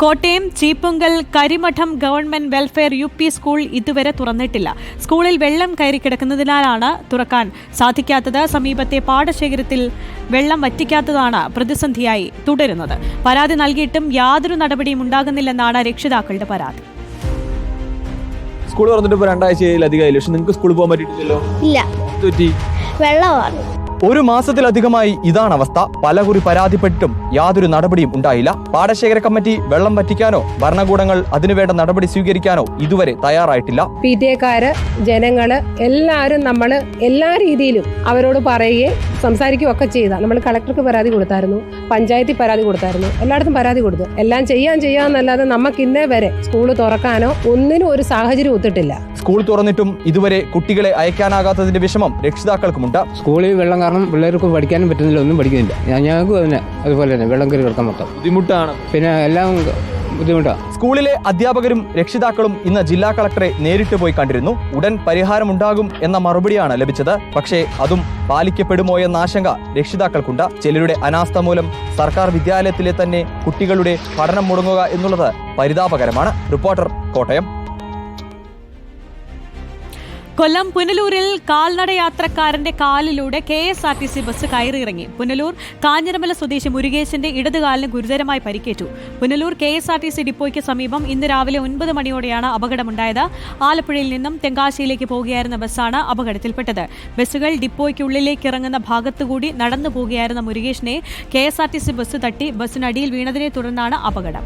Kottayam Cheeppunkal Karimadom government welfare UP school ഇതുവരെ തുറന്നിട്ടില്ല. സ്കൂളിൽ വെള്ളം കയറി കിടക്കുന്നതിനാലാണ് തുറക്കാൻ സാധിക്കാത്തത്. സമീപത്തെ പാടശേഖരത്തിൽ വെള്ളം വറ്റിക്കാത്തതാണ് പ്രതിസന്ധിയായി തുടരുന്നത്. പരാതി നൽകിയിട്ടും യാതൊരു നടപടിയും ഉണ്ടാകുന്നില്ലെന്നാണ് രക്ഷിതാക്കളുടെ പരാതി. സ്കൂൾ തുറന്നിട്ട് ഇപ്പോൾ 2 ആഴ്ചയിലധികമായില്ല. പക്ഷെ നിങ്ങൾക്ക് സ്കൂളിൽ പോകാൻ പറ്റിയിട്ടില്ലല്ലോ. വെള്ളമാണ്. ഒരു മാസത്തിലധികമായി ഇതാണ് അവസ്ഥ. പലകുറി പരാതിപ്പെട്ടിട്ടും യാതൊരു നടപടിയും ഉണ്ടായില്ല. പാടശേഖര കമ്മിറ്റി വെള്ളം വറ്റിക്കാനോ ഭരണകൂടങ്ങൾ അതിനുവേണ്ട നടപടി സ്വീകരിക്കാനോ ഇതുവരെ തയ്യാറായിട്ടില്ല. PTA-ക്കാര്, ജനങ്ങള് എല്ലാവരും നമ്മള് എല്ലാ രീതിയിലും അവരോട് പറയുകയും സംസാരിക്കുകയും ഒക്കെ ചെയ്താൽ നമ്മൾ കളക്ടർക്ക് പരാതി കൊടുത്തായിരുന്നു, പഞ്ചായത്തിൽ പരാതി കൊടുത്തായിരുന്നു, എല്ലായിടത്തും പരാതി കൊടുത്തു. എല്ലാം ചെയ്യാന്നല്ലാതെ നമുക്ക് ഇന്നേ വരെ സ്കൂൾ തുറക്കാനോ ഒന്നിനും ഒരു സാഹചര്യം ഒത്തിട്ടില്ല. സ്കൂൾ തുറന്നിട്ടും ഇതുവരെ കുട്ടികളെ അയക്കാനാകാത്തതിന്റെ വിഷമം രക്ഷിതാക്കൾക്കുമുണ്ട്. സ്കൂളിൽ വെള്ളം കാരണം പിള്ളേർക്ക് പഠിക്കാനും പറ്റുന്നില്ല, ഒന്നും പഠിക്കുന്നില്ല. ഞങ്ങൾക്ക് തന്നെ അതുപോലെ തന്നെ വെള്ളം കയറി കിടക്കാൻ മൊത്തം ബുദ്ധിമുട്ടാണ്. പിന്നെ എല്ലാം ബുദ്ധിമുട്ടാണ്. സ്കൂളിലെ അധ്യാപകരും രക്ഷിതാക്കളും ഇന്ന് ജില്ലാ കളക്ടറെ നേരിട്ട് പോയി കണ്ടിരുന്നു. ഉടൻ പരിഹാരമുണ്ടാകും എന്ന മറുപടിയാണ് ലഭിച്ചത്. പക്ഷേ അതും പാലിക്കപ്പെടുമോ എന്ന ആശങ്ക രക്ഷിതാക്കൾക്കുണ്ട്. ചിലരുടെ അനാസ്ഥ മൂലം സർക്കാർ വിദ്യാലയത്തിലെ തന്നെ കുട്ടികളുടെ പഠനം മുടങ്ങുക എന്നുള്ളത് പരിതാപകരമാണ്. റിപ്പോർട്ടർ, കോട്ടയം. കൊല്ലം പുനലൂരിൽ കാൽനടയാത്രക്കാരന്റെ കാലിലൂടെ KSRTC ബസ് കയറിയിറങ്ങി. പുനലൂർ കാഞ്ഞിരമല സ്വദേശി മുരുകേശന്റെ ഇടതുകാലിന് ഗുരുതരമായി പരിക്കേറ്റു. പുനലൂർ KSRTC ഡിപ്പോയ്ക്ക് സമീപം ഇന്ന് രാവിലെ 9 മണിയോടെയാണ് അപകടമുണ്ടായത്. ആലപ്പുഴയിൽ നിന്നും തെങ്കാശിയിലേക്ക് പോകുകയായിരുന്ന ബസ്സാണ് അപകടത്തിൽപ്പെട്ടത്. ബസ്സുകൾ ഡിപ്പോയ്ക്കുള്ളിലേക്ക് ഇറങ്ങുന്ന ഭാഗത്തുകൂടി നടന്നു പോകുകയായിരുന്ന മുരുകേശനെ KSRTC ബസ് തട്ടി ബസ്സിനടിയിൽ വീണതിനെ തുടർന്നാണ് അപകടം.